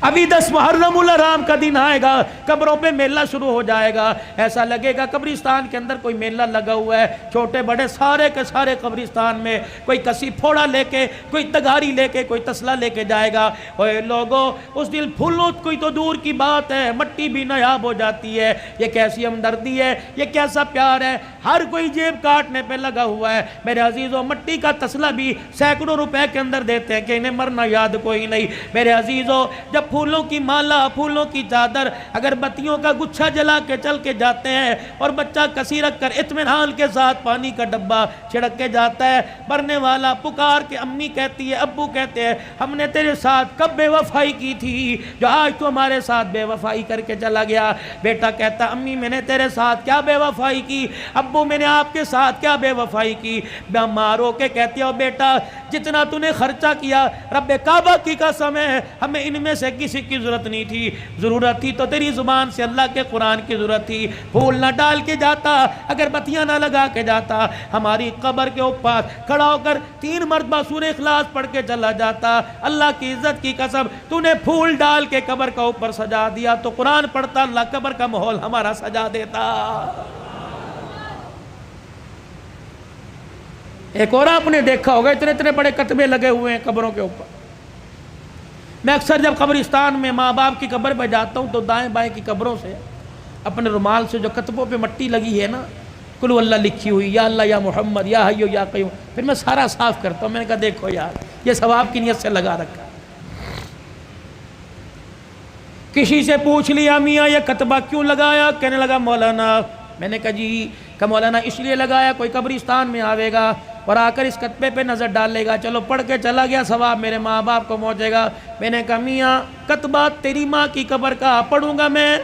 ابھی 10 محرم الحرام کا دن آئے گا، قبروں پہ میلہ شروع ہو جائے گا، ایسا لگے گا قبرستان کے اندر کوئی میلہ لگا ہوا ہے، چھوٹے بڑے سارے کے سارے قبرستان میں کوئی کسی پھوڑا لے کے، کوئی تگاری لے کے، کوئی تسلا لے کے جائے گا۔ اوے لوگوں، اس دل پھولوں کوئی تو دور کی بات ہے، مٹی بھی نایاب ہو جاتی ہے۔ یہ کیسی ہمدردی ہے، یہ کیسا پیار ہے، ہر کوئی جیب کاٹنے پہ لگا ہوا ہے۔ میرے عزیزوں، مٹی کا تسلا بھی سینکڑوں روپے کے اندر دیتے ہیں کہ انہیں مرنا یاد کوئی نہیں۔ میرے عزیزوں، جب پھولوں کی مالا، پھولوں کی چادر، اگر بتیوں کا گچھا جلا کے چل کے جاتے ہیں اور بچہ کسی رکھ کر اطمینان کے ساتھ پانی کا ڈبہ چھڑک کے جاتا ہے، مرنے والا پکار کے امی کہتی ہے، ابو کہتے ہیں، ہم نے تیرے ساتھ کب بے وفائی کی تھی جو آج تو ہمارے ساتھ بے وفائی کر کے چلا گیا؟ بیٹا کہتا، امی میں نے تیرے ساتھ کیا بے وفائی کی، ابو میں نے آپ کے ساتھ کیا بے وفائی کی؟ ماں رو کے کہتی ہے، بیٹا جتنا تو نے خرچہ کیا رب کعبہ کی قسم ہے ہمیں ان میں سے کسی کی ضرورت نہیں تھی، ضرورت تھی تو تیری زبان سے اللہ کے قرآن کی ضرورت تھی، پھول نہ ڈال کے جاتا، اگر بتیاں نہ لگا کے جاتا، ہماری قبر کے اوپر کھڑا ہو کر 3 مرتبہ سورہ اخلاص پڑھ کے چلا جاتا، اللہ کی عزت کی قسم تو نے پھول ڈال کے قبر کا اوپر سجا دیا، تو قرآن پڑھتا اللہ قبر کا ماحول ہمارا سجا دیتا۔ ایک اور آپ نے دیکھا ہوگا، اتنے بڑے کتبے لگے ہوئے ہیں قبروں کے اوپر۔ میں اکثر جب قبرستان میں ماں باپ کی قبر پہ جاتا ہوں تو دائیں بائیں کی قبروں سے اپنے رومال سے جو کتبوں پہ مٹی لگی ہے نا، قل ہو اللہ لکھی ہوئی، یا اللہ یا محمد یا حی یا قیوم، پھر میں سارا صاف کرتا ہوں۔ میں نے کہا دیکھو یار، یہ ثواب کی نیت سے لگا رکھا۔ کسی سے پوچھ لیا، میاں یہ کتبہ کیوں لگایا؟ کہنے لگا مولانا، میں نے کہا جی، کہ مولانا اس لیے لگایا کوئی قبرستان میں آوے گا اور آ کر اس کتبے پہ نظر ڈال لے گا، چلو پڑھ کے چلا گیا، ثواب میرے ماں باپ کو پہنچے گا۔ میں نے کہا میاں کتبہ تیری ماں کی قبر کا پڑھوں گا میں؟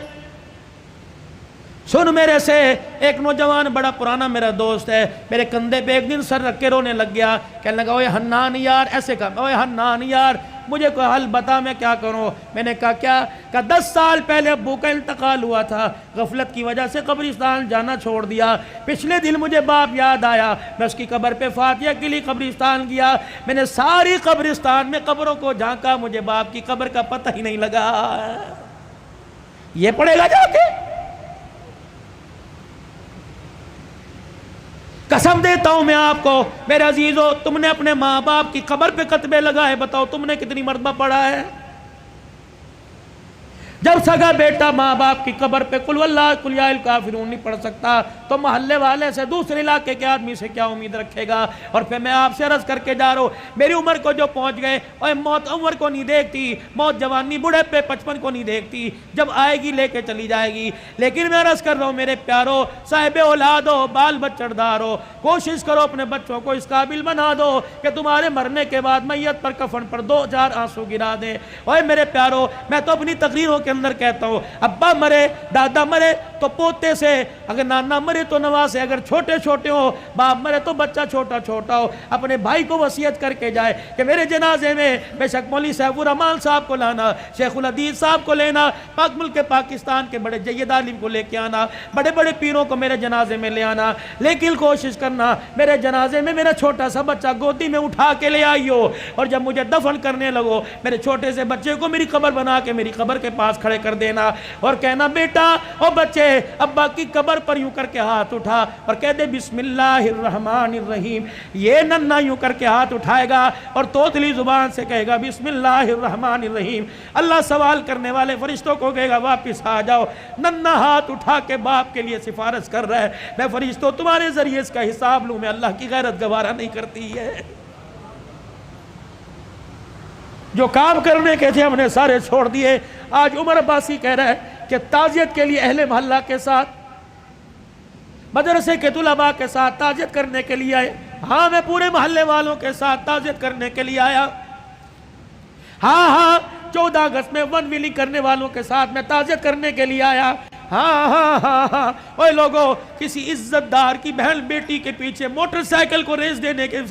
سن میرے سے، ایک نوجوان بڑا پرانا میرا دوست ہے، میرے کندھے پہ ایک دن سر رکھ کے رونے لگ گیا، کہنے لگا اوے حنان یار، ایسے کہا، اوے حنان یار مجھے کوئی حل بتا، میں کیا کروں؟ میں نے کہا کیا؟ کہ 10 سال پہلے ابو کا انتقال ہوا تھا، غفلت کی وجہ سے قبرستان جانا چھوڑ دیا، پچھلے دن مجھے باپ یاد آیا، میں اس کی قبر پہ فاتحہ کے لیے قبرستان گیا، میں نے ساری قبرستان میں قبروں کو جھانکا، مجھے باپ کی قبر کا پتہ ہی نہیں لگا۔ یہ پڑھے گا جا کے؟ قسم دیتا ہوں میں آپ کو میرے عزیزو، تم نے اپنے ماں باپ کی قبر پہ کتبے لگائے، بتاؤ تم نے کتنی مرتبہ پڑھا ہے؟ جب سگا بیٹا ماں باپ کی قبر پہ قل واللہ قل یا الکافرون نہیں پڑھ سکتا تو محلے والے سے، دوسرے علاقے کے آدمی سے کیا امید رکھے گا؟ اور پھر میں آپ سے عرض کر کے جا رہا ہوں، میری عمر کو جو پہنچ گئے، اور موت عمر کو نہیں دیکھتی، موت جوانی بڑھے پہ 55 کو نہیں دیکھتی، جب آئے گی لے کے چلی جائے گی۔ لیکن میں عرض کر رہا ہوں میرے پیارو، صاحب اولاد ہو، بال بچڑدار ہو، کوشش کرو اپنے بچوں کو اس قابل بنا دو کہ تمہارے مرنے کے بعد میت پر کفن پر 2-4 آنسو گرا دیں۔ اوے میرے پیارو، میں تو اپنی تقریروں کے اندر کہتا ہوں، ابا مرے، دادا مرے تو پوتے سے، اگر نانا مرے تو نوا سے، اگر چھوٹے چھوٹے ہو، باپ مرے تو بچہ چھوٹا چھوٹا ہو، اپنے بھائی کو وصیت کر کے جائے کہ میرے جنازے میں بے شک مولوی سیف الرحمان صاحب کو لانا، شیخ الحدیث صاحب کو لینا، پاک ملک پاکستان کے بڑے جید عالم کو لے کے آنا، بڑے بڑے پیروں کو میرے جنازے میں لے آنا، لیکن کوشش کرنا میرے جنازے میں میرا چھوٹا سا بچہ گودی میں اٹھا کے لے آئیو، اور جب مجھے دفن کرنے لگو میرے چھوٹے سے بچے کو میری قبر بنا کے میری قبر کے پاس کھڑے کر دینا، اور کہنا بیٹا او بچے ابا کی قبر پر یوں کر کے ہاتھ اٹھا اور کہہ دے بسم اللہ الرحمن الرحیم۔ یہ ننھا یوں کر کے ہاتھ اٹھائے گا اور توتلی زبان سے کہے گا بسم اللہ الرحمن الرحیم، اللہ سوال کرنے والے فرشتوں کو کہے گا واپس آ جاؤ۔ ننھا ہاتھ اٹھا کے باپ کے لیے سفارش کر رہا ہے، میں فرشتوں تمہارے ذریعے اس کا حساب لوں، میں اللہ کی غیرت گوارا نہیں کرتی ہے۔ جو کام کرنے کے تھے ہم نے سارے چھوڑ دیے۔ آج عمر عباسی کہہ رہا ہے کہ تعزیت کے لیے اہل محلہ کے ساتھ، مدرسے کے طلباء کے ساتھ تعزیت کرنے کے لیے آئے۔ ہاں میں پورے محلے والوں کے ساتھ تعزیت کرنے کے لیے آیا۔ ہاں 14 اگست میں ون ویلنگ کرنے والوں کے ساتھ میں تعزیت کرنے کے لیے آیا۔ ہاں اوے لوگوں، کسی عزت دار کی بہن بیٹی کے پیچھے موٹر سائیکل کو ریس دینے کے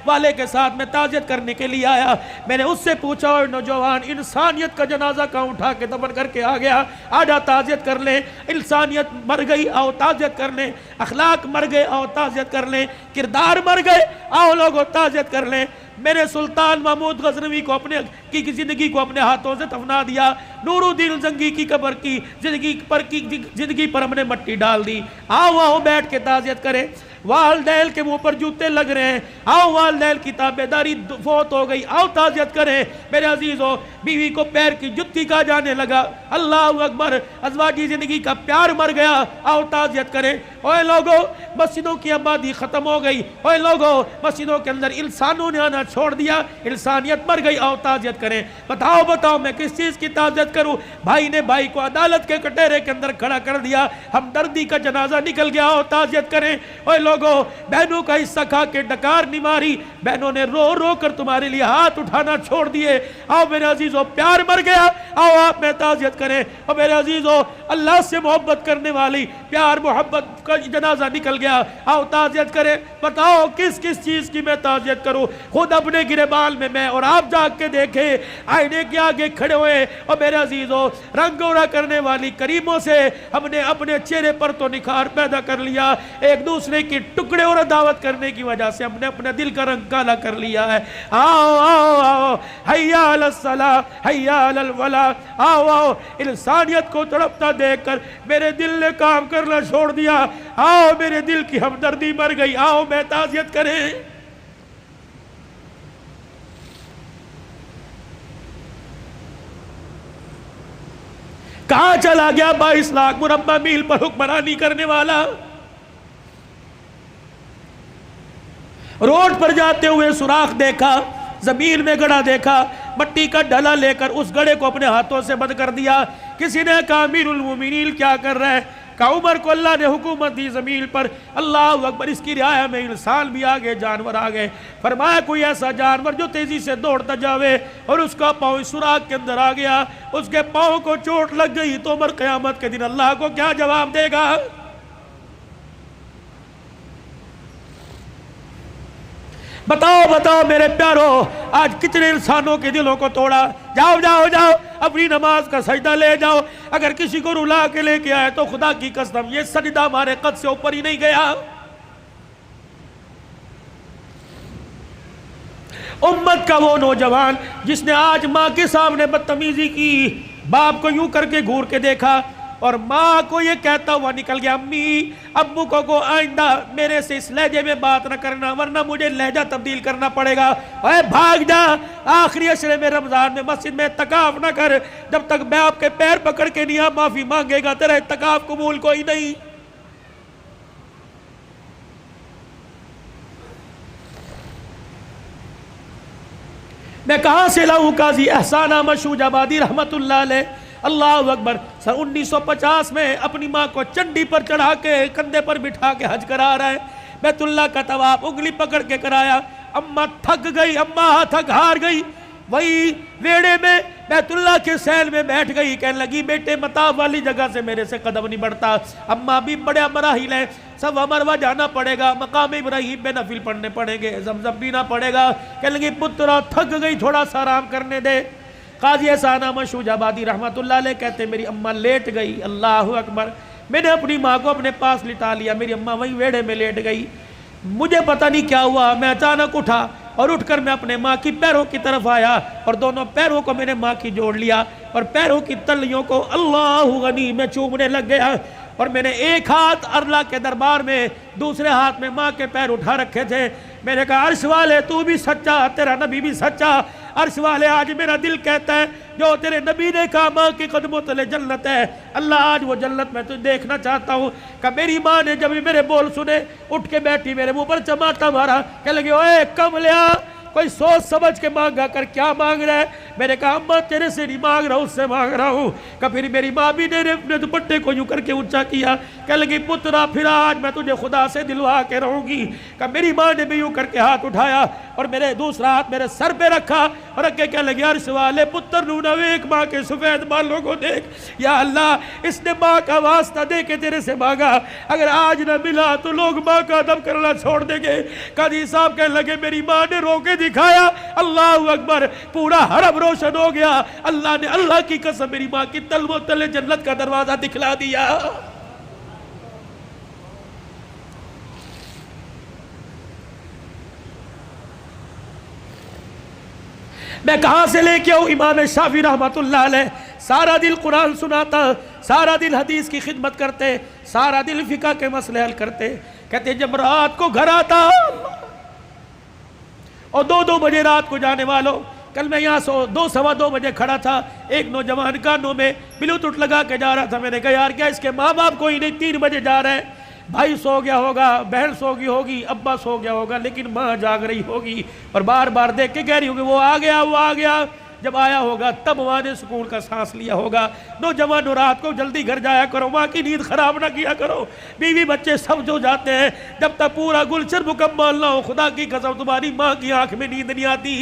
والے کے ساتھ میں تعزیت کرنے کے لیے آیا۔ میں نے اس سے پوچھا اور نوجوان انسانیت کا جنازہ کہاں اٹھا کے دفن کر کے آ گیا، آجا تعزیت کر لیں، انسانیت مر گئی، آؤ تعزیت کر لیں۔ اخلاق مر گئے، آؤ تعزیت کر لیں، کردار مر گئے، آؤ لوگوں تعزیت کر لیں۔ میرے سلطان محمود غزنوی کو اپنے کی زندگی کو اپنے ہاتھوں سے دفنا دیا، نور الدین زنگی کی قبر کی زندگی پر ہم نے مٹی ڈال دی۔ آؤ آؤ بیٹھ کے تعزیت کریں۔ والدین کے منہ پر جوتے لگ رہے ہیں، آؤ والدین کی تابعداری فوت ہو گئی، آؤ تعزیت کریں۔ میرے عزیزو، بیوی کو پیر کی جتی کہا جانے لگا، اللہ اکبر، ازواجی زندگی کا پیار مر گیا، آؤ تعزیت کریں۔ اوے لوگو، مسجدوں کی آبادی ختم ہو گئی، اوے لوگو، مسجدوں کے اندر انسانوں نے آنا چھوڑ دیا، انسانیت مر گئی، آؤ تعزیت کریں۔ بتاؤ میں کس چیز کی تعزیت کروں؟ بھائی نے بھائی کو عدالت کے کٹہرے کے اندر کھڑا کر دیا، ہمدردی کا جنازہ نکل گیا، آؤ تعزیت کریں۔ اوے لوگو، بہنوں کا حصہ کھا کے ڈکار نہیں ماری، بہنوں نے رو رو کر تمہارے لیے ہاتھ اٹھانا چھوڑ دیے، آؤ میرے عزیزو، پیار مر گیا، آؤ آپ میں تعزیت کریں۔ اور میرے عزیزو، اللہ سے محبت کرنے والی پیار محبت کا جنازہ نکل گیا، آؤ تعزیت کریں۔ بتاؤ کس کس چیز کی میں تعزیت کروں؟ خود اپنے گریبان میں اور آپ جاگ کے دیکھیں، آئینے کے آگے کھڑے ہوئے، اور میرے عزیزو، رنگ گورا کرنے والی کریموں سے ہم نے اپنے چہرے پر تو نکھار پیدا کر لیا، ایک دوسرے کی ٹکڑے اور دعوت کرنے کی وجہ سے ہم نے اپنے دل کا رنگ کالا کر لیا ہے۔ آؤ آؤ آؤ، حیا علی الصلاۃ، حیا علی الفلاح، آؤ آؤ۔ انسانیت کو تڑپتا دیکھ کر میرے دل نے کام کرنا چھوڑ دیا، آؤ میرے دل کی ہمدردی مر گئی، آؤ میں تعزیت کریں۔ کہاں چلا گیا 22 لاکھ مربع میل پر حکمرانی کرنے والا؟ روڈ پر جاتے ہوئے سوراخ دیکھا، زمین میں گڑھا دیکھا، مٹی کا ڈھلا لے کر اس گڑھے کو اپنے ہاتھوں سے بند کر دیا۔ کسی نے کہا امیر المومنین کیا کر رہے ہیں؟ کہا عمر کو اللہ نے حکومت دی زمین پر، اللہ اکبر، اس کی رعایا میں انسان بھی آگے، جانور آگے۔ فرمایا کوئی ایسا جانور جو تیزی سے دوڑتا جاوے اور اس کا پاؤں سوراخ کے اندر آ گیا، اس کے پاؤں کو چوٹ لگ گئی، تو عمر قیامت کے دن اللہ کو کیا جواب دے گا؟ بتاؤ میرے پیارو، آج کتنے انسانوں کے دلوں کو توڑا۔ جاؤ اپنی نماز کا سجدہ لے جاؤ، اگر کسی کو رلا کے لے کے آئے تو خدا کی قسم یہ سجدہ ہمارے قد سے اوپر ہی نہیں گیا۔ امت کا وہ نوجوان جس نے آج ماں کے سامنے بدتمیزی کی، باپ کو یوں کر کے گھور کے دیکھا اور ماں کو یہ کہتا ہوا نکل گیا، امی ابو کو آئندہ میرے سے اس لہجے میں بات نہ کرنا ورنہ مجھے لہجہ تبدیل کرنا پڑے گا، اے بھاگ جا، آخری عشرے میں رمضان میں مسجد میں اعتکاف نہ کر، جب تک میں آپ کے پیر پکڑ کے نہیں معافی مانگے گا تیرا اعتکاف قبول کوئی نہیں۔ میں کہاں سے لاؤں قاضی احسان احمد شوج آبادی رحمت اللہ علیہ، اللہ اکبر، سن 1950 میں اپنی ماں کو چنڈی پر چڑھا کے کندھے پر بٹھا کے حج کرا رہا ہے، بیت اللہ کا طواف انگلی پکڑ کے کرایا، اماں تھک گئی، اماں تھک ہار گئی، وہی ویڑے میں بیت اللہ کے سیل میں بیٹھ گئی، کہنے لگی بیٹے مطاف والی جگہ سے میرے سے قدم نہیں بڑھتا، اماں بھی بڑے مراحل ہیں، صفا مروہ جانا پڑے گا، مقام ابراہیم پہ نفل پڑھنے پڑیں گے، زمزم پینا پڑے گا، کہنے لگی پترا تھک گئی تھوڑا سا آرام کرنے دے۔ قاضی احسان احمد شوج آبادی رحمت اللہ علیہ کہتے میری اماں لیٹ گئی، اللہ اکبر، میں نے اپنی ماں کو اپنے پاس لٹا لیا، میری اماں وہیں ویڑے میں لیٹ گئی، مجھے پتہ نہیں کیا ہوا، میں اچانک اٹھا اور اٹھ کر میں اپنے ماں کی پیروں کی طرف آیا اور دونوں پیروں کو میں نے ماں کی جوڑ لیا اور پیروں کی تلیوں کو اللہ غنی میں چومنے لگ گیا، اور میں نے ایک ہاتھ اللہ کے دربار میں، دوسرے ہاتھ میں ماں کے پیر اٹھا رکھے تھے، میں نے کہا عرش والے تو بھی سچا، تیرا نبی بھی سچا، عرش والے آج میرا دل کہتا ہے جو تیرے نبی نے کہا ماں کے قدموں تلے جنت ہے، اللہ آج وہ جنت میں تجھے دیکھنا چاہتا ہوں۔ کہ میری ماں نے جب میرے بول سنے اٹھ کے بیٹھی، میرے منہ پر چماٹا مارا، کہنے لگے اوے کملیا کوئی سوچ سمجھ کے مانگا کر، کیا مانگ رہا ہے؟ میں نے کہا اماں تیرے سے نہیں مانگ رہا ہوں، اس سے مانگ رہا ہوں۔ کہ پھر میری ماں بھی نے اپنے دوپٹے کو یوں کر کے اونچا کیا، کہنے لگی پترا پھر آج میں تجھے خدا سے دلوا کے رہوں گی۔ کہ میری ماں نے بھی یوں کر کے ہاتھ اٹھایا اور میرے دوسرا ہاتھ میرے سر پہ رکھا اور اگے کہنے لگی عرش والے پتر نونا ایک ماں کے سفید بالوں کو دیکھ، یا اللہ اس نے ماں کا واسطہ دے کے تیرے سے مانگا، اگر آج نہ ملا تو لوگ ماں کا ادب کرنا چھوڑ دیں گے۔ قاضی صاحب کہنے لگے میری ماں نے رو کے دکھایا، اللہ اکبر، پورا حرم روشن ہو گیا، اللہ نے اللہ کی قسم میری ماں کی تلووں تلے جنت کا دروازہ دکھلا دیا۔ میں کہاں سے لے کے آؤں؟ امام شافعی رحمتullah علیہ سارا دل قرآن سناتا، سارا دل حدیث کی خدمت کرتے، سارا دل فقہ کے مسئلے حل کرتے. کہتے جب رات کو گھر آتا اور 2 بجے رات کو جانے والوں، کل میں یہاں 2 بجے کھڑا تھا، ایک نوجوان کانوں میں بلوٹوتھ لگا کے جا رہا تھا. میں نے کہا یار کیا اس کے ماں باپ کوئی نہیں، 3 بجے جا رہے ہیں، بھائی سو گیا ہوگا، بہن سو گئی ہوگی، ابا سو گیا ہوگا، لیکن ماں جاگ رہی ہوگی اور بار بار دیکھ کے کہہ رہی ہوگی وہ آ گیا، وہ آ گیا. جب آیا ہوگا تب وہاں نے سکون کا سانس لیا ہوگا. نوجوانوں رات کو جلدی گھر جایا کرو، ماں کی نیند خراب نہ کیا کرو. بیوی بچے سب جو جاتے ہیں، جب تک پورا گلشن مکمل نہ ہو، خدا کی قسم تمہاری ماں کی آنکھ میں نیند نہیں آتی.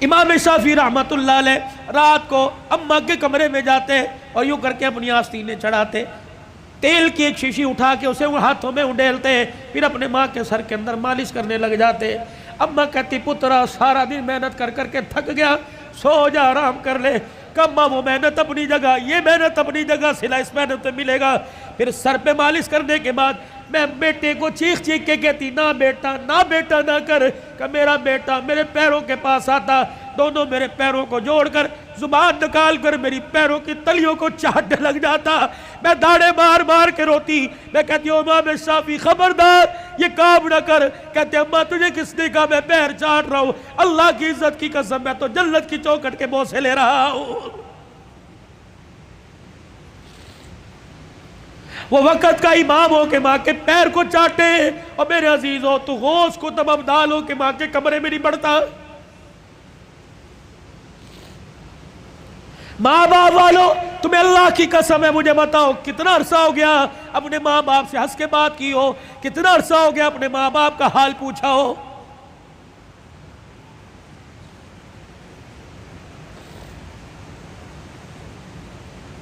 امام شافعی رحمتullah علیہ رات کو اماں کے کمرے میں جاتے اور یوں کر کے اپنی آستینیں چڑھاتے، تیل کی ایک شیشی اٹھا کے اسے ہاتھوں میں انڈیلتے، پھر اپنے ماں کے سر کے اندر مالش کرنے لگ جاتے. اماں کہتی پترا سارا دن محنت کر کر کے تھک گیا، سو جا آرام کر لے. کما وہ محنت اپنی جگہ، یہ محنت اپنی جگہ، صلہ اس محنت میں ملے گا. پھر سر پہ مالش کرنے کے بعد میں بیٹے کو چیخ چیخ کے کہتی نہ بیٹا نہ کر، کہ میرا بیٹا میرے پیروں کے پاس آتا، دونوں میرے پیروں کو جوڑ کر زبان نکال کر میری پیروں کی تلیوں کو چاٹنے لگ جاتا. میں داڑے مار مار کے روتی. میں کہتی ہوں امام شافعی خبردار یہ کام نہ کر. کہتے اماں تجھے کس نے کہا میں پیر چاٹ رہا ہوں؟ اللہ کی عزت کی قسم میں تو جنت کی چوکھٹ کے بوسے لے رہا ہوں. وہ وقت کا امام ہو کہ ماں کے پیر کو چاٹے، اور میرے عزیز ہو تو غوث کو تب ابدال ہو کہ ماں کے کمرے میں نہیں بڑھتا. ماں باپ والو تمہیں اللہ کی قسم ہے، مجھے بتاؤ کتنا عرصہ ہو گیا اپنے ماں باپ سے ہنس کے بات کی ہو؟ کتنا عرصہ ہو گیا اپنے ماں باپ کا حال پوچھا ہو؟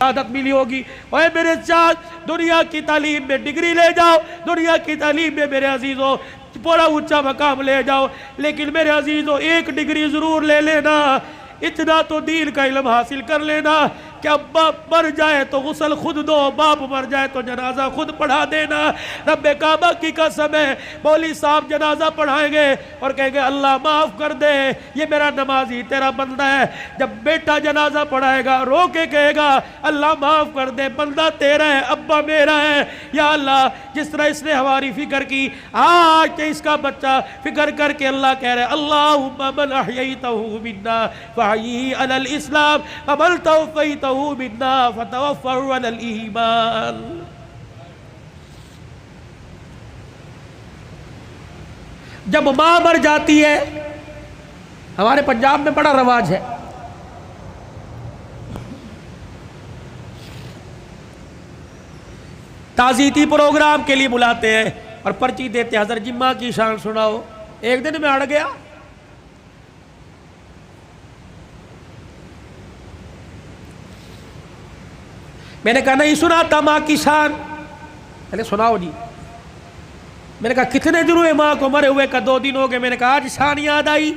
عادت ملی ہوگی اے میرے چاچ دنیا کی تعلیم میں ڈگری لے جاؤ، دنیا کی تعلیم میں میرے عزیزوں بڑا اونچا مقام لے جاؤ، لیکن میرے عزیزوں ایک ڈگری ضرور لے لینا، اتنا تو دین کا علم حاصل کر لینا کہ اب باپ مر جائے تو غسل خود دو، باپ مر جائے تو جنازہ خود پڑھا دینا. رب کعبہ کی قسم ہے مولوی صاحب جنازہ پڑھائیں گے اور کہیں گے اللہ معاف کر دے یہ میرا نمازی تیرا بندہ ہے. جب بیٹا جنازہ پڑھائے گا رو کے کہے گا اللہ معاف کر دے بندہ تیرا ہے ابا میرا ہے. یا اللہ جس طرح اس نے ہماری فکر کی، آج کہ اس کا بچہ فکر کر کے اللہ کہہ رہے اللہم من احییتہ منا فحیی علی الاسلام ومن توفیتہ منا فتوفہ علی الایمان. جب ماں مر جاتی ہے، ہمارے پنجاب میں بڑا رواج ہے، تعزیتی پروگرام کے لیے بلاتے ہیں اور پرچی دیتے ہیں حضرت جمعہ کی شان سناؤ. ایک دن میں اڑ گیا، میں نے کہا نہیں سناتا ماں کی شان. پہلے سناؤ جی. میں نے کہا کتنے دن ہوئے ماں کو مرے ہوئے؟ کا 2 دن ہو گئے. میں نے کہا آج شان یاد آئی.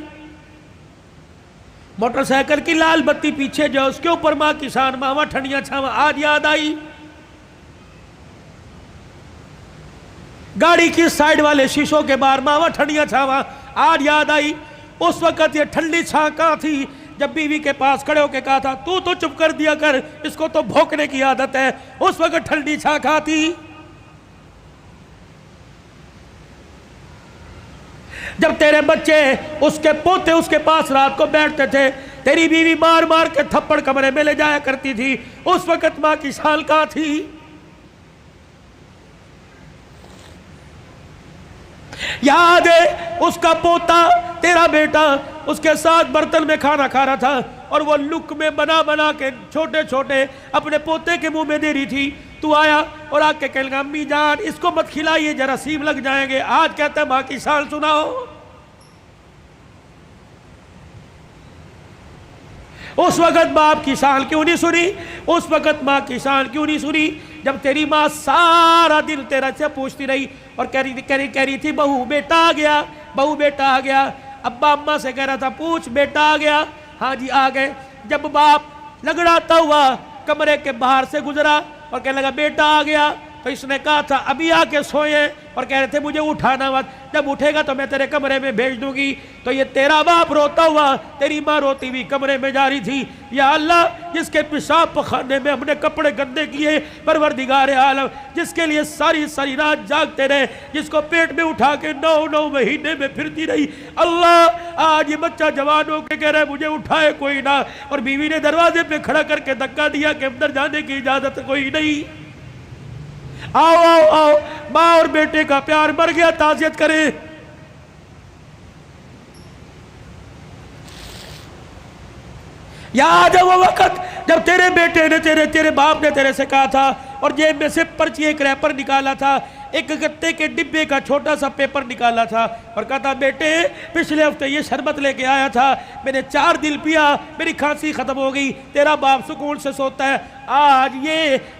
موٹر سائیکل کی لال بتی پیچھے جو اس کے اوپر ماں کی شان، ماما ٹھنڈیاں چھاواں، آج یاد آئی. گاڑی کی سائیڈ والے شیشوں کے باہر ماما ٹھنڈیاں چھاواں، آج یاد آئی. اس وقت یہ ٹھنڈی چھاں کہاں تھی جب بیوی کے پاس کھڑے ہو کے کہا تھا تو چپ کر دیا کر، اس کو تو بھونکنے کی عادت ہے. اس وقت ٹھنڈی چھاں کہاں تھی؟ جب تیرے بچے اس کے پوتے اس کے پاس رات کو بیٹھتے تھے، تیری بیوی مار مار کے تھپڑ کمرے میں لے جایا کرتی تھی، اس وقت ماں کی شان کہاں تھی؟ یاد ہے اس کا پوتا تیرا بیٹا اس کے ساتھ برتن میں کھانا کھا رہا تھا اور وہ لک میں بنا بنا کے چھوٹے چھوٹے اپنے پوتے کے منہ میں دے رہی تھی. تو آیا اور آ کے کہنے لگا امی جان اس کو مت کھلائیے جراثیم لگ جائیں گے. آج کہتا ہے ماں کی شان سناؤ. اس وقت باپ کی شان کیوں نہیں سنی؟ اس وقت ماں کی شان کیوں نہیں سنی؟ جب تیری ماں سارا دن تیرا سے پوچھتی رہی اور کہہ رہی تھی بہو بیٹا آ گیا، بہو بیٹا آ گیا. ابا اماں سے کہہ رہا تھا پوچھ بیٹا آ گیا، ہاں جی آ گئے. جب باپ لگڑاتا ہوا کمرے کے باہر سے گزرا اور کہنے لگا بیٹا آ گیا، تو اس نے کہا تھا ابھی آ کے سوئے اور کہہ رہے تھے مجھے اٹھانا مت، جب اٹھے گا تو میں تیرے کمرے میں بھیج دوں گی۔ تو یہ تیرا باپ روتا ہوا، تیری ماں روتی ہوئی کمرے میں جا رہی تھی، یا اللہ جس کے پیشاب پخانے میں ہم نے کپڑے گندے کیے، پروردگار عالم جس کے لیے ساری ساری رات جاگتے رہے، جس کو پیٹ میں اٹھا کے 9 مہینے میں پھرتی رہی، اللہ آج یہ بچہ جوان ہو کے کہہ رہا ہے مجھے اٹھائے کوئی نہ، اور بیوی نے دروازے پہ کھڑا کر کے دھکا دیا کہ اندر جانے کی اجازت کوئی نہیں۔ آؤ آؤ آؤ، ماں اور بیٹے کا پیار مر گیا، تعزیت کریں۔ یاد ہے وہ وقت جب تیرے بیٹے نے تیرے باپ نے تیرے سے کہا تھا اور جیب میں سے پرچی ایک ریپر نکالا تھا، ایک گتے کے ڈبے کا چھوٹا سا پیپر نکالا تھا اور کہا تھا بیٹے پچھلے ہفتے یہ شربت لے کے آیا تھا، میں نے 4 دن پیا، میری کھانسی ختم ہو گئی، تیرا باپ سکون سے سوتا ہے، آج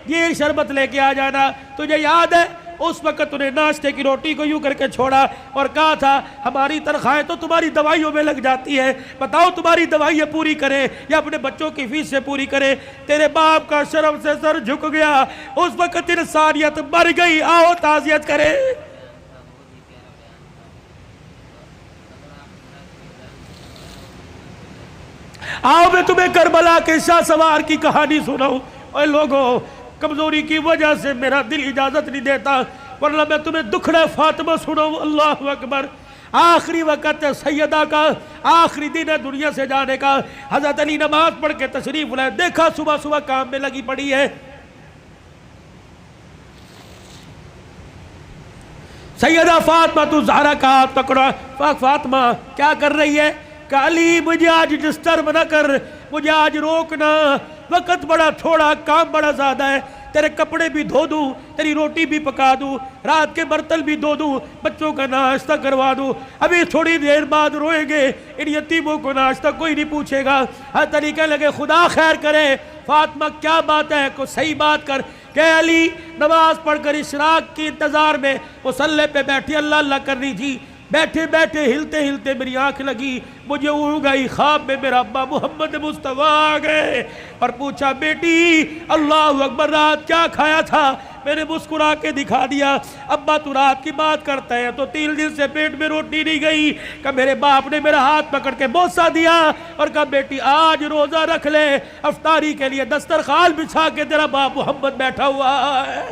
یہ شربت لے کے آ جانا۔ تجھے یاد ہے اس وقت انہیں ناشتے کی روٹی کو یوں کر کے چھوڑا اور کہا تھا ہماری تنخواہیں تو تمہاری دوائیوں میں لگ جاتی ہے، بتاؤ تمہاری دوائیاں پوری کریں یا اپنے بچوں کی فیس سے پوری کریں۔ تیرے باپ کا شرم سے سر جھک گیا، اس وقت انسانیت مر گئی، آؤ تعزیت کریں۔ آؤ میں تمہیں کربلا کے شاہ سوار کی کہانی سناؤں۔ اے لوگوں، کمزوری کی وجہ سے میرا دل اجازت نہیں دیتا، ورنہ میں تمہیں دکھڑے فاطمہ سناؤں۔ اللہ اکبر۔ آخری وقت ہے سیدہ کا، آخری دن ہے دنیا سے جانے کا۔ حضرت علی نماز پڑھ کے تشریف لائے، دیکھا صبح صبح کام میں لگی پڑی ہے۔ سیدہ فاطمہ تو زہرا کا ہاتھ پکڑا، فاطمہ کیا کر رہی ہے؟ کہ علی مجھے آج ڈسٹرب نہ کر، مجھے آج روکنا، وقت بڑا تھوڑا، کام بڑا زیادہ ہے، تیرے کپڑے بھی دھو دوں، تیری روٹی بھی پکا دوں، رات کے برتن بھی دھو دوں، بچوں کا ناشتہ کروا دوں، ابھی تھوڑی دیر بعد روئیں گے، ان یتیموں کو ناشتہ کوئی نہیں پوچھے گا۔ ہر طریقے لگے خدا خیر کرے۔ فاطمہ کیا بات ہے، کوئی صحیح بات کر۔ کہ علی نماز پڑھ کر اشراق کی انتظار میں مصلی پہ بیٹھی اللہ اللہ کر رہی تھی، بیٹھے بیٹھے ہلتے ہلتے میری آنکھ لگی، مجھے اڑ گئی، خواب میں میرا ابا محمد مصطفیٰ آ گئے اور پوچھا بیٹی اللہ اکبر رات کیا کھایا تھا؟ میں نے مسکرا کے دکھا دیا۔ ابا تو رات کی بات کرتا ہے تو 3 دن سے پیٹ میں روٹی نہیں گئی۔ کہ میرے باپ نے میرا ہاتھ پکڑ کے بوسہ دیا اور کہا بیٹی آج روزہ رکھ لے، افطاری کے لیے دسترخوان بچھا کے تیرا باپ محمد بیٹھا ہوا ہے۔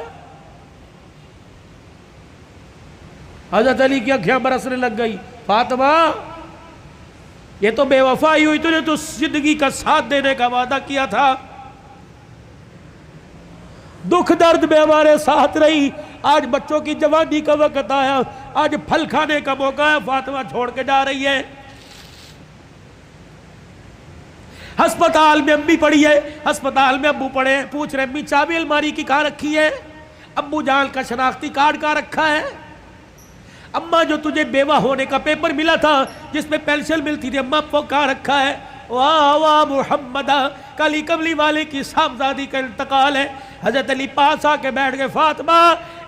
حضرت علی کی آنکھیں برسنے لگ گئی، فاطمہ یہ تو بے وفائی ہوئی، تو نے تو زندگی کا ساتھ دینے کا وعدہ کیا تھا، دکھ درد میں ہمارے ساتھ رہی، آج بچوں کی جوانی کا وقت آیا، آج پھل کھانے کا موقع ہے، فاطمہ چھوڑ کے جا رہی ہے۔ ہسپتال میں امی پڑی ہے، ہسپتال میں ابو پڑے، پوچھ رہے امی چابی الماری کی کہاں رکھی ہے؟ ابو جان کا شناختی کارڈ کہاں رکھا ہے؟ اماں جو تجھے بیوہ ہونے کا پیپر ملا تھا جس میں پینشن ملتی تھی، اماں وہ کہاں رکھا ہے؟ واہ واہ محمدہ، کالی کملی والے کی صاحبزادی کا انتقال ہے۔ حضرت علی پاس آ کے بیٹھ گئے، فاطمہ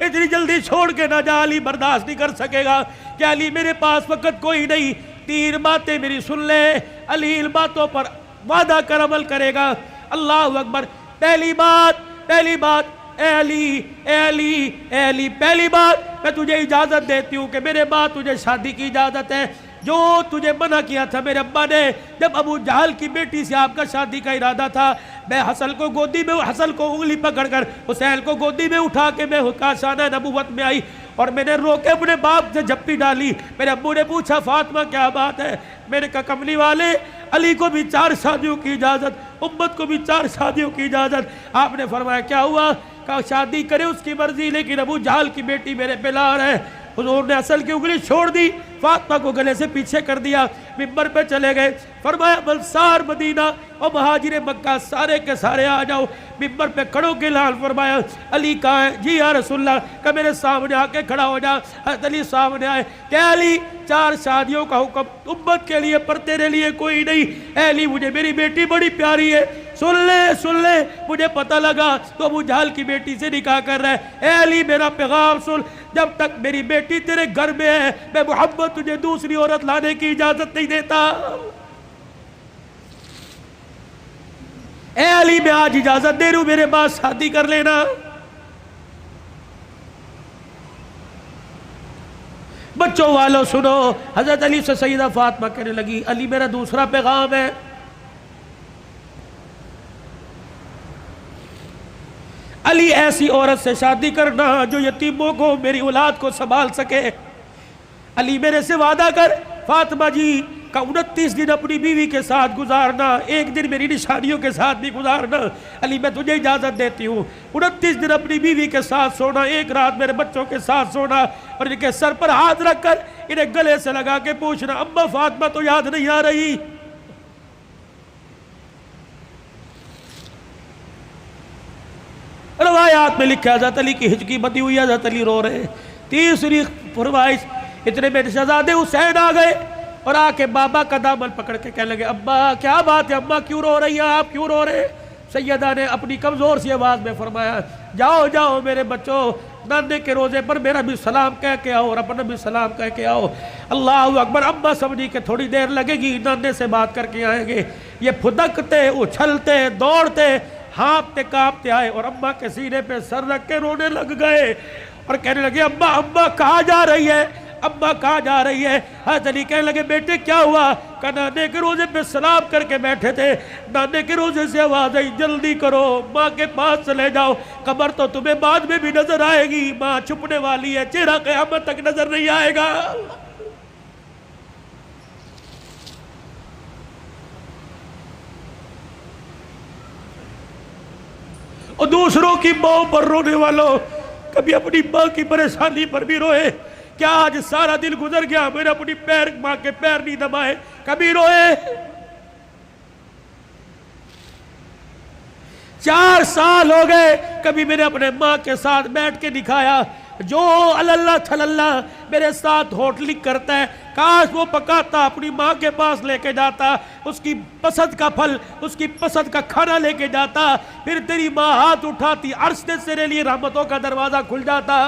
اتنی جلدی چھوڑ کے نہ جا، علی برداشت نہیں کر سکے گا۔ کہ علی میرے پاس وقت کوئی نہیں، 3 باتیں میری سن لے، علی ان باتوں پر وعدہ کر عمل کرے گا۔ اللہ اکبر۔ پہلی بات اے علی، پہلی بات میں تجھے اجازت دیتی ہوں کہ میرے بعد تجھے شادی کی اجازت ہے۔ جو تجھے منع کیا تھا میرے ابا نے، جب ابو جہل کی بیٹی سے آپ کا شادی کا ارادہ تھا، میں حسن کو گودی میں، حسن کو انگلی پکڑ کر حسین کو گودی میں اٹھا کے میں کاشانہ نبوت میں آئی اور میں نے رو کے اپنے باپ سے جھپی ڈالی۔ میرے ابو نے پوچھا فاطمہ کیا بات ہے؟ میرے کہا کملی والے، علی کو بھی 4 شادیوں کی اجازت، امت کو بھی 4 شادیوں کی اجازت۔ آپ نے فرمایا کیا ہوا؟ کہا شادی کرے اس کی مرضی، لیکن ابو جہل کی بیٹی میرے پہ لار ہے۔ حضور نے اصل کی انگلی چھوڑ دی، فاطمہ کو گلے سے پیچھے کر دیا، منبر پہ چلے گئے، فرمایا انصار مدینہ اور مہاجر مکہ سارے کے سارے آ جاؤ۔ منبر پہ کھڑوں کے لال فرمایا علی کہاں ہے؟ جی یا رسول اللہ۔ کہ میرے سامنے آ کے کھڑا ہو جا۔ حضرت علی سامنے آئے کہ علی 4 شادیوں کا حکم امت کے لیے پر تیرے لیے کوئی نہیں۔ اے علی مجھے میری بیٹی بڑی پیاری ہے، سن لے، مجھے پتہ لگا تو ابو جہل کی بیٹی سے نکاح کر رہا ہے۔ اے علی میرا پیغام سن، جب تک میری بیٹی تیرے گھر میں ہے میں محمد تجھے دوسری عورت لانے کی اجازت نہیں دیتا۔ اے علی میں آج اجازت دے رہا ہوں، میرے بعد شادی کر لینا۔ بچوں والوں سنو، حضرت علی سے سیدہ فاطمہ کہنے لگی علی میرا دوسرا پیغام ہے، علی ایسی عورت سے شادی کرنا جو یتیموں کو، میری اولاد کو سنبھال سکے۔ علی میرے سے وعدہ کر فاطمہ جی کا 29 دن اپنی بیوی کے ساتھ گزارنا، ایک دن میری نشانیوں کے ساتھ بھی گزارنا۔ علی میں تجھے اجازت دیتی ہوں، 29 دن اپنی بیوی کے ساتھ سونا، ایک رات میرے بچوں کے ساتھ سونا، اور ان کے سر پر ہاتھ رکھ کر انہیں گلے سے لگا کے پوچھنا اما فاطمہ تو یاد نہیں آ رہی؟ روایات میں لکھا حضرت علی کی ہچکی بندی ہوئی، حضرت علی رو رہے۔ تیسری فرمائش، اتنے میں شہزادے حسین آ گئے اور آ کے بابا کا دامن پکڑ کے کہنے لگے ابا کیا بات ہے، اماں کیوں رو رہی ہیں، آپ کیوں رو رہے ہیں؟ سیدہ نے اپنی کمزور سی آواز میں فرمایا جاؤ جاؤ میرے بچوں، نانے کے روزے پر میرا بھی سلام کہہ کے آؤ اور اپنا بھی سلام کہہ کے آؤ۔ اللہ اکبر۔ اماں سمجھی کہ تھوڑی دیر لگے گی، نانے سے بات کر کے آئیں گے۔ یہ پھدکتے اچھلتے دوڑتے ہانپتے کانپتے آئے اور اماں کے سینے پہ سر رکھ کے رونے لگ گئے اور کہنے لگے اماں اماں کہاں جا رہی ہے، اماں کہاں جا رہی ہے؟ حضرت علی کہنے لگے بیٹے کیا ہوا؟ کہ نانے کے روزے پہ سلام کر کے بیٹھے تھے، نانے کے روزے سے آواز آئی جلدی کرو ماں کے پاس چلے جاؤ، قبر تو تمہیں بعد میں بھی نظر آئے گی، ماں چھپنے والی ہے، چہرہ قیامت تک نظر نہیں آئے گا۔ اور دوسروں کی ماں پر رونے والوں، کبھی اپنی ماں کی پریشانی پر بھی روئے۔ کیا آج سارا دن گزر گیا میں نے اپنی ماں کے پیر نہیں دبائے؟ کبھی روئے؟ 4 سال ہو گئے کبھی میں نے اپنے ماں کے ساتھ بیٹھ کے دکھایا؟ جو اللہ چھلاللہ میرے ساتھ ہوٹلنگ کرتا ہے کاش وہ پکاتا اپنی ماں کے پاس لے کے جاتا، اس کی پسند کا پھل، اس کی پسند کا کھانا لے کے جاتا، پھر تیری ماں ہاتھ اٹھاتی، عرش سے تیرے لیے رحمتوں کا دروازہ کھل جاتا۔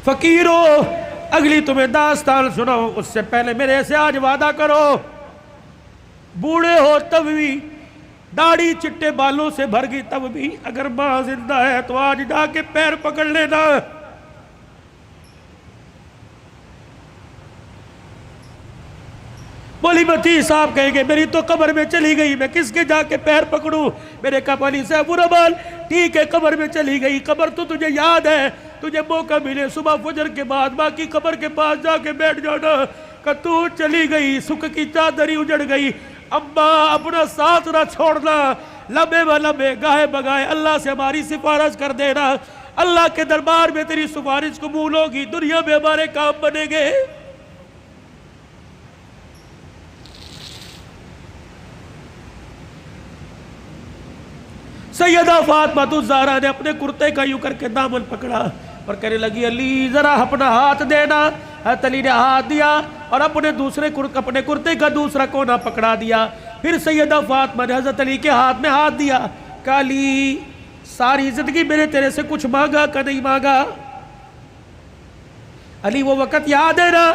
فقیرو اگلی تمہیں داستان سناؤ اس سے پہلے میرے سے آج وعدہ کرو، بوڑھے ہو تب بھی، داڑھی چٹے بالوں سے بھر گئی تب بھی، اگر ماں زندہ ہے تو آج جا کے پیر پکڑ لینا۔ مولی بتی صاحب کہیں گے میری تو قبر میں چلی گئی، میں کس کے جا کے پیر پکڑوں؟ میرے کہا مولی صاحب برابر ٹھیک ہے، قبر میں چلی گئی، قبر تو تجھے یاد ہے، تجھے موقع ملے صبح فجر کے بعد ماں کی قبر کے پاس جا کے بیٹھ جانا، کہ تو چلی گئی، سکھ کی چادری اجڑ گئی، اماں اپنا ساتھ نہ چھوڑنا، لمبے و لمبے گاہے بگائے اللہ سے ہماری سفارش کر دینا، اللہ کے دربار میں تیری سفارش قبول ہوگی، دنیا میں ہمارے کام بنے گے۔ سیدہ فاطمہ الزہرا نے اپنے کرتے کا یوں کر کے دامن پکڑا اور کہنے لگی علی ذرا اپنا ہاتھ دینا۔ حضرت علی نے ہاتھ دیا اور اپنے کرتے کا دوسرا کونا پکڑا دیا۔ پھر سیدہ فاطمہ نے حضرت علی کے ہاتھ میں ہاتھ دیا، کہا علی ساری زندگی میں نے تیرے سے کچھ مانگا کہ نہیں مانگا؟ علی وہ وقت یاد ہے نا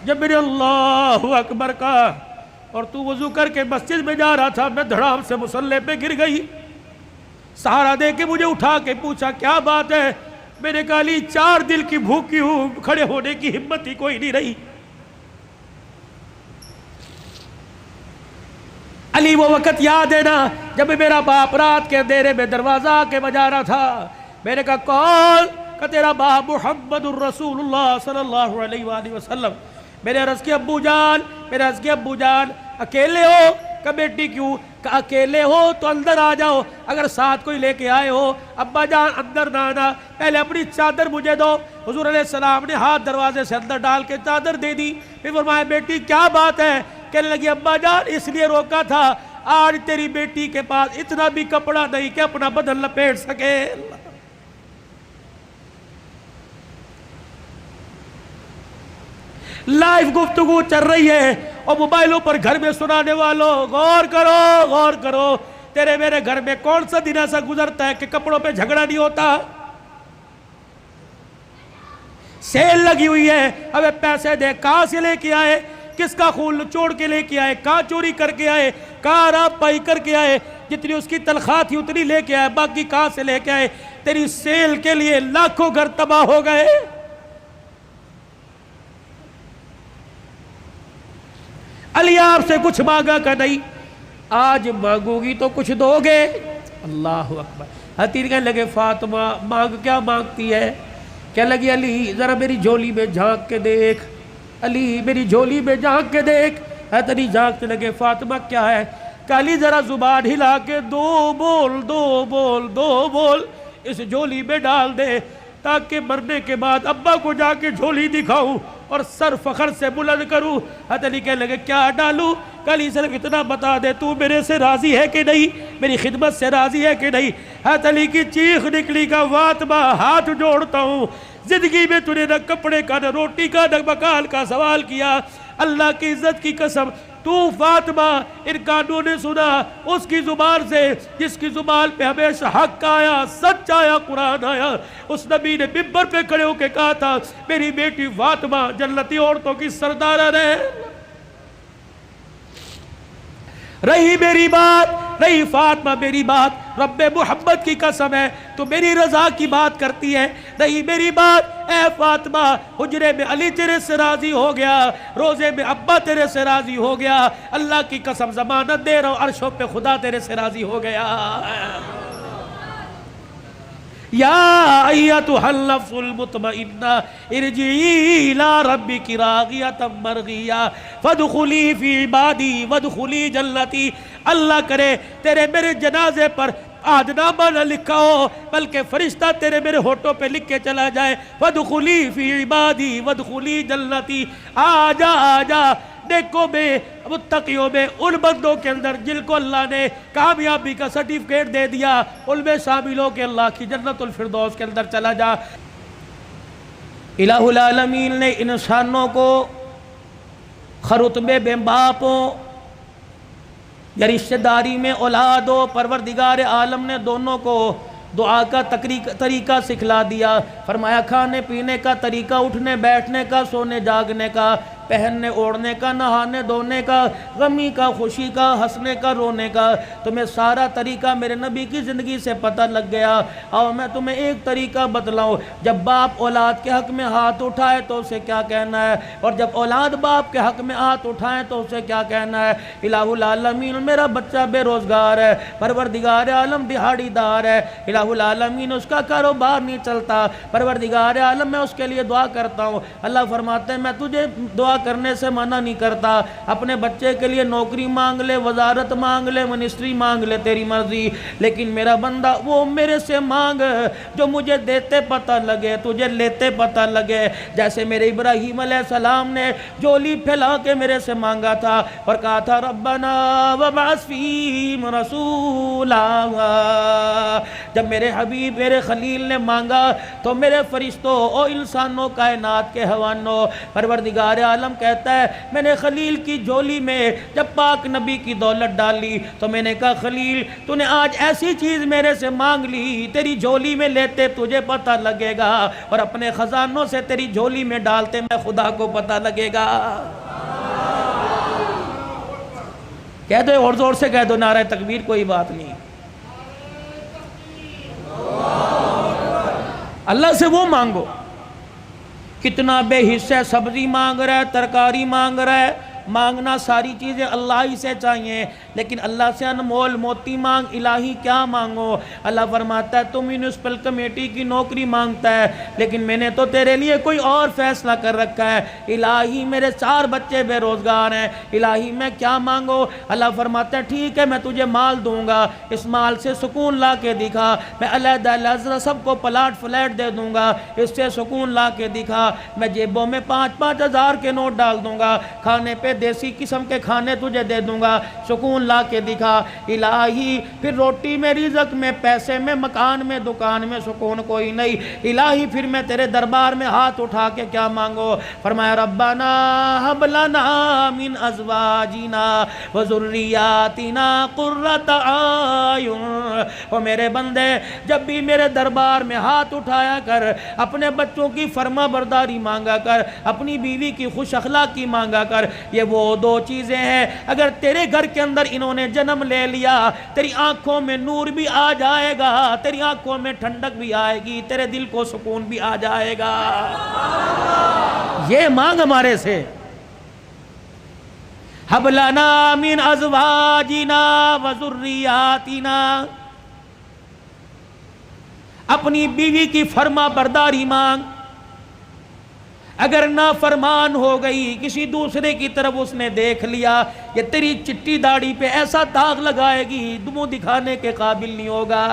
جب میں نے اللہ اکبر کہا اور تو وضو کر کے مسجد میں جا رہا تھا، میں دھڑام سے مصلی پہ گر گئی، سہارا دے کے مجھے اٹھا کے پوچھا کیا بات ہے؟ میں نے کہا علی 4 دل کی بھوکی ہوں، کھڑے ہونے کی ہمت ہی کوئی نہیں رہی۔ علی وہ وقت یاد ہے نا جب میرا باپ رات کے اندھیرے میں دروازہ کے بجا رہا تھا، میں نے کہا کون؟ کہ تیرا باپ محمد الرسول اللہ صلی اللہ علیہ وآلہ وسلم۔ میں نے عرض کی ابو جان اکیلے ہو؟ کہ بیٹی کیوں؟ کہ اکیلے ہو تو اندر آ جاؤ، اگر ساتھ کوئی لے کے آئے ہو ابا جان اندر نہ آنا، پہلے اپنی چادر مجھے دو۔ حضور علیہ السلام نے ہاتھ دروازے سے اندر ڈال کے چادر دے دی، پھر فرمایا بیٹی کیا بات ہے؟ کہنے لگی ابا جان اس لیے روکا تھا، آج تیری بیٹی کے پاس اتنا بھی کپڑا نہیں کہ اپنا بدن لپیٹ سکے۔ لائیو گفتگو چل رہی ہے اور موبائلوں پر گھر میں سنانے والوں غور کرو، تیرے میرے گھر میں کون سا دن ایسا گزرتا ہے کہ کپڑوں پہ جھگڑا نہیں ہوتا؟ سیل لگی ہوئی ہے، ابے پیسے دے، کہاں سے لے کے آئے؟ کس کا خون چوڑ کے لے کے آئے؟ کہاں چوری کر کے آئے؟ کہاں راب پائی کر کے آئے؟ جتنی اس کی تنخواہ تھی اتنی لے کے آئے، باقی کہاں سے لے کے آئے؟ تیری سیل کے لیے لاکھوں گھر تباہ ہو گئے۔ علی آپ سے کچھ مانگا کہ نہیں، آج مانگو گی تو کچھ دو گے؟ اللہ اکبر۔ حتیر کہنے لگے فاطمہ مانگ کیا مانگتی ہے؟ کہنے لگی علی ذرا میری جھولی میں جھانک کے دیکھ، علی میری جھولی میں جھانک کے دیکھ۔ حضرت علی جھانکنے لگے فاطمہ کیا ہے؟ کہ علی ذرا زبان ہلا کے دو بول اس جھولی میں ڈال دے، تاکہ مرنے کے بعد ابا کو جا کے جھولی دکھاؤں اور سر فخر سے بلند کروں۔ حضرت علی کہنے لگے کیا ڈالوں؟ کہ علی صرف اتنا بتا دے تو میرے سے راضی ہے کہ نہیں، میری خدمت سے راضی ہے کہ نہیں؟ حضرت علی کی چیخ نکلی کہ فاطمہ ہاتھ جوڑتا ہوں، زندگی میں تو نے نہ کپڑے کا، نہ روٹی کا، نہ مکان کا سوال کیا، اللہ کی عزت کی قسم تو فاطمہ ان کانوں نے سنا اس کی زبان سے جس کی زبان پہ ہمیشہ حق آیا، سچ آیا، قرآن آیا۔ اس نبی نے ممبر پہ کھڑے ہو کے کہا تھا میری بیٹی فاطمہ جنتی عورتوں کی سردارہ ہے۔ رہی میری بات، رہی فاطمہ میری بات، رب محمد کی قسم ہے تو میری رضا کی بات کرتی ہے، رہی میری بات اے فاطمہ، حجرے میں علی تیرے سے راضی ہو گیا، روزے میں ابا تیرے سے راضی ہو گیا، اللہ کی قسم ضمانت دے رہا ہوں عرشوں پہ خدا تیرے سے راضی ہو گیا۔ یا ایتھا النفس المطمئنہ ارجعی الی ربک راغیۃ مرضیہ فادخلی فی عبادی وادخلی جنتی۔ اللہ کرے تیرے میرے جنازے پر آدنامہ نہ لکھا ہو بلکہ فرشتہ تیرے میرے ہونٹوں پہ لکھ کے چلا جائے، فادخلی فی عبادی وادخلی جنتی۔ آجا آجا نیکوں میں، متقیوں میں، ان بندوں کے اندر جن کو اللہ نے کامیابی کا سرٹیفکیٹ دے دیا ان میں شامل ہو کے اللہ کی جنت الفردوس کے اندر چلا جا۔ الہ العالمین نے انسانوں کو خرطبے بے باپ ہو یا رشتہ داری میں اولاد ہو، پروردگار عالم نے دونوں کو دعا کا طریقہ سکھلا دیا، فرمایا کھانے پینے کا طریقہ، اٹھنے بیٹھنے کا، سونے جاگنے کا، پہننے اوڑھنے کا، نہانے دھونے کا، غمی کا، خوشی کا، ہنسنے کا، رونے کا، تمہیں سارا طریقہ میرے نبی کی زندگی سے پتہ لگ گیا۔ اور میں تمہیں ایک طریقہ بتلاؤں، جب باپ اولاد کے حق میں ہاتھ اٹھائے تو اسے کیا کہنا ہے، اور جب اولاد باپ کے حق میں ہاتھ اٹھائیں تو اسے کیا کہنا ہے۔ الہ العالمین میرا بچہ بے روزگار ہے، پروردگار عالم دہاڑی دار ہے، الہ العالمین اس کا کاروبار نہیں چلتا، پروردگار عالم میں اس کے لیے دعا کرتا ہوں۔ اللہ فرماتے ہیں میں تجھے دعا کرنے سے منع نہیں کرتا، اپنے بچے کے لیے نوکری مانگ لے، وزارت مانگ لے، منسٹری مانگ لے، تیری مرضی، لیکن میرا بندہ وہ میرے سے مانگ جو مجھے دیتے پتہ لگے، تجھے لیتے پتہ لگے۔ جیسے میرے ابراہیم علیہ السلام نے جولی پھیلا کے میرے سے مانگا تھا اور کہا تھا ربنا وابعث فیہم رسولا، جب میرے حبیب میرے خلیل نے مانگا تو میرے فرشتوں اور انسانوں کائنات کے حوانوں پروردگار عالم کہتا ہے میں نے خلیل کی جھولی میں جب پاک نبی کی دولت ڈالی تو میں نے کہا خلیل تو نے آج ایسی چیز میرے سے مانگ لی، تیری جھولی میں لیتے تجھے پتہ لگے گا اور اپنے خزانوں سے تیری جھولی میں ڈالتے میں خدا کو پتہ لگے گا۔ کہہ دو اور زور سے کہہ دو نعرہ تکبیر، کوئی بات نہیں۔ اللہ سے وہ مانگو، کتنا بے حصہ سبزی مانگ رہا ہے، ترکاری مانگ رہا ہے، مانگنا ساری چیزیں اللہ ہی سے چاہیے، لیکن اللہ سے انمول موتی مانگ، الہی کیا مانگو؟ اللہ فرماتا ہے تم میونسپل کمیٹی کی نوکری مانگتا ہے لیکن میں نے تو تیرے لیے کوئی اور فیصلہ کر رکھا ہے، الہی میرے 4 بچے بے روزگار ہیں، الہی میں کیا مانگو؟ اللہ فرماتا ہے ٹھیک ہے میں تجھے مال دوں گا، اس مال سے سکون لا کے دکھا، میں علیحدہ علیحدہ سب کو پلاٹ فلیٹ دے دوں گا، اس سے سکون لا کے دکھا، میں جیبوں میں 5-5 ہزار کے نوٹ ڈال دوں گا، کھانے پہ دیسی قسم کے کھانے تجھے دے دوں گا، سکون لا کے دکھا۔ الہی پھر روٹی میں، رزق میں، پیسے میں، مکان میں، دکان میں سکون کوئی نہیں، الہی پھر میں تیرے دربار میں ہاتھ اٹھا کے کیا مانگو؟ فرمایا ربنا ہب لنا من ازواجنا وذریاتنا قرۃ اعین۔ او میرے بندے جب بھی میرے دربار میں ہاتھ اٹھایا کر، اپنے بچوں کی فرما برداری مانگا کر، اپنی بیوی کی خوش اخلاقی مانگا کر، یہ وہ 2 چیزیں ہیں اگر تیرے گھر کے اندر انہوں نے جنم لے لیا، تیری آنکھوں میں نور بھی آ جائے گا، تیری آنکھوں میں ٹھنڈک بھی آئے گی، تیرے دل کو سکون بھی آ جائے گا۔ یہ مانگ ہمارے سے، حب لنا من ازواجنا وذریاتنا، اپنی بیوی کی فرما برداری مانگ۔ اگر نافرمان ہو گئی، کسی دوسرے کی طرف اس نے دیکھ لیا، یہ تیری چٹی داڑھی پہ ایسا داغ لگائے گی منہ دکھانے کے قابل نہیں ہوگا۔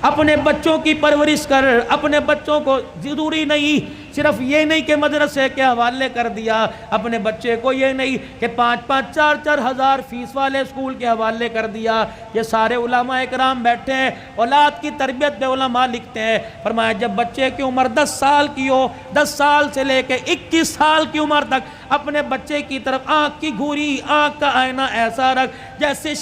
اپنے بچوں کی پرورش کر، اپنے بچوں کو ضروری نہیں صرف یہ نہیں کہ مدرسے کے حوالے کر دیا، اپنے بچے کو یہ نہیں کہ 5-5 4-4 ہزار فیس والے اسکول کے حوالے کر دیا۔ یہ سارے علماء اکرام بیٹھے ہیں، اولاد کی تربیت پہ علماء لکھتے ہیں، فرمایا جب بچے کی عمر 10 سال کی ہو، 10 سال سے لے کے 21 سال کی عمر تک اپنے بچے کی طرف آنکھ کی گھوری، آنکھ کا آئینہ ایسا رکھ جیسے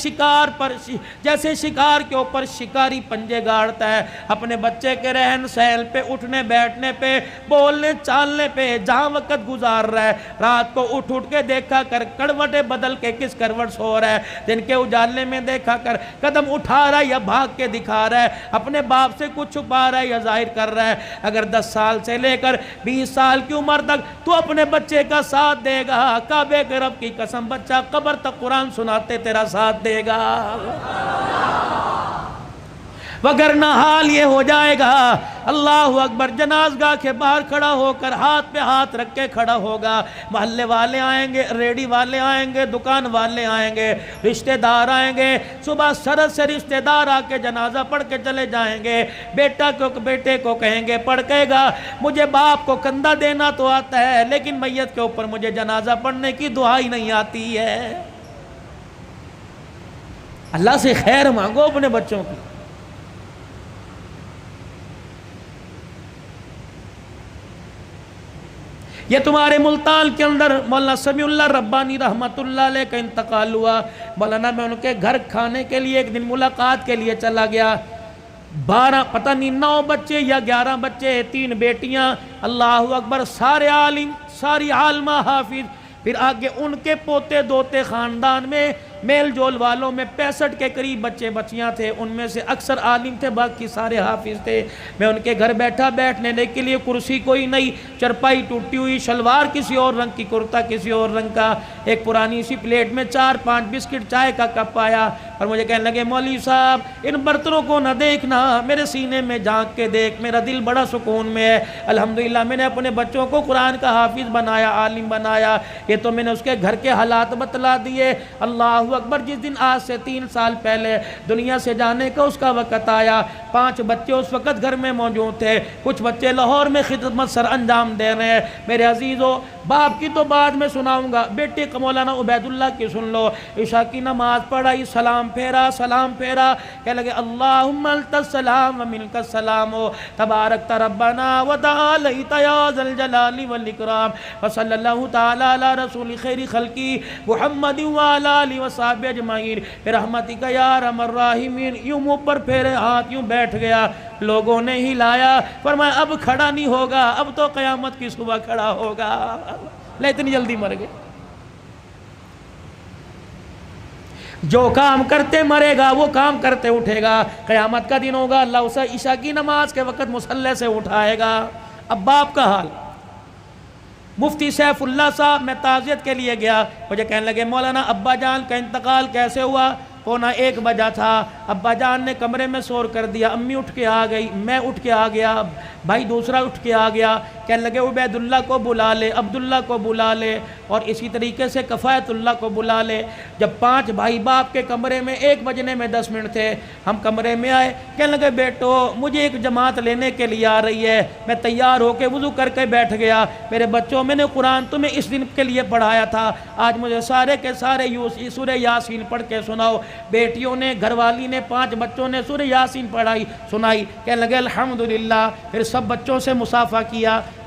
شکار کے اوپر شکاری پنجے گاڑتا ہے۔ اپنے بچے کے رہن سہن پہ، اٹھنے بیٹھنے پہ، بولنے چالنے پہ، جہاں وقت گزار رہا ہے، رات کو اٹھ کے دیکھا کر کروٹیں بدل کے کس کروٹ سو رہا ہے، دن کے اجالے میں دیکھا کر قدم اٹھا رہا ہے یا بھاگ کے دکھا رہا ہے، اپنے باپ سے کچھ چھپا رہا ہے یا ظاہر کر رہا ہے۔ اگر 10 سال سے لے کر 20 سال کی عمر تک تو اپنے بچے کا ساتھ دے گا، کعبے کے رب کی قسم بچہ قبر تک قرآن سناتے تیرا ساتھ دے گا، وگرنہ حال یہ ہو جائے گا۔ اللہ اکبر، جنازگاہ کے باہر کھڑا ہو کر ہاتھ پہ ہاتھ رکھ کے کھڑا ہوگا، محلے والے آئیں گے، ریڈی والے آئیں گے، دکان والے آئیں گے، رشتہ دار آئیں گے، صبح سرد سے رشتہ دار آ کے جنازہ پڑھ کے چلے جائیں گے۔ بیٹے کو کہیں گے، پڑھ کہے گا مجھے باپ کو کندھا دینا تو آتا ہے لیکن میت کے اوپر مجھے جنازہ پڑھنے کی دعا ہی نہیں آتی ہے۔ اللہ سے خیر مانگو اپنے بچوں کی۔ یہ تمہارے ملتان کے اندر مولانا سمیع اللہ ربانی رحمت اللہ علیہ کا انتقال ہوا۔ مولانا میں ان کے گھر کھانے کے لیے ایک دن ملاقات کے لیے چلا گیا، 12 پتہ نہیں 9 بچے یا 11 بچے، 3 بیٹیاں، اللہ اکبر، سارے عالم، ساری عالمہ حافظ، پھر آگے ان کے پوتے دوتے، خاندان میں میل جول والوں میں 65 کے قریب بچے بچیاں تھے، ان میں سے اکثر عالم تھے، باقی سارے حافظ تھے۔ میں ان کے گھر بیٹھا، بیٹھنے کے لیے کرسی کوئی نہیں، چرپائی ٹوٹی ہوئی، شلوار کسی اور رنگ کی، کرتا کسی اور رنگ کا، ایک پرانی سی پلیٹ میں 4-5 بسکٹ، چائے کا کپ آیا اور مجھے کہنے لگے مولوی صاحب ان برتنوں کو نہ دیکھنا، میرے سینے میں جھانک کے دیکھ، میرا دل بڑا سکون میں ہے، الحمدللہ میں نے اپنے بچوں کو قرآن کا حافظ بنایا، عالم بنایا، یہ تو میں نے اس کے گھر کے حالات بتلا دیے۔ اللہ اکبر، جس دن آج سے 3 سال پہلے دنیا سے جانے کا اس کا وقت آیا، 5 بچے اس وقت گھر میں موجود تھے، کچھ بچے لاہور میں خدمت سر انجام دے رہے ہیں۔ میرے عزیزو، باپ کی تو بعد میں سناؤں گا، بیٹے کا مولانا عبید اللہ کی سن لو۔ عشاء کی نماز پڑھائی، سلام پھیرا، کہنے لگے اللہم انت السلام و منک السلام تبارک ربنا و تعالیت یا ذا الجلال والاکرام وصلی اللہ تعالی علی رسول خیر خلقی محمد وعلی آلہ وصحبہ اجمعین برحمتک یا ارحم الراحمین۔ یوں منہ پر پھیرے ہاتھ، یوں بیٹھ گیا، لوگوں نے ہی لایا، فرمایا اب کھڑا نہیں ہوگا، اب تو قیامت کی صبح کھڑا ہوگا۔ لے اتنی جلدی مر گئے، جو کام کرتے مرے گا وہ کام کرتے اٹھے گا، قیامت کا دن ہوگا، اللہ اسے عشاء کی نماز کے وقت مصلی سے اٹھائے گا۔ اب باپ کا حال، مفتی سیف اللہ صاحب، میں تعزیت کے لیے گیا، مجھے کہنے لگے مولانا ابا جان کا انتقال کیسے ہوا؟ 1:15 بجا تھا، ابا جان نے کمرے میں شور کر دیا، امی اٹھ کے آ گئی، میں اٹھ کے آ گیا، بھائی دوسرا اٹھ کے آ گیا، کہنے لگے عبید اللہ کو بلا لے، عبداللہ کو بلا لے، اور اسی طریقے سے کفایت اللہ کو بلا لے۔ جب 5 بھائی باپ کے کمرے میں 1 بجنے میں 10 منٹ تھے، ہم کمرے میں آئے، کہنے لگے بیٹو مجھے ایک جماعت لینے کے لیے آ رہی ہے۔ میں تیار ہو کے وضو کر کے بیٹھ گیا، میرے بچوں میں نے قرآن تمہیں اس دن کے لیے پڑھایا تھا، آج مجھے سارے کے سارے سورہ یاسین پڑھ کے سناؤ۔ بیٹیوں نے، گھر والی نے، 5 بچوں نے سورہ یاسین پڑھائی سنائی، کہنے لگے الحمدللہ۔ پھر سب بچوں سے مصافحہ کیا،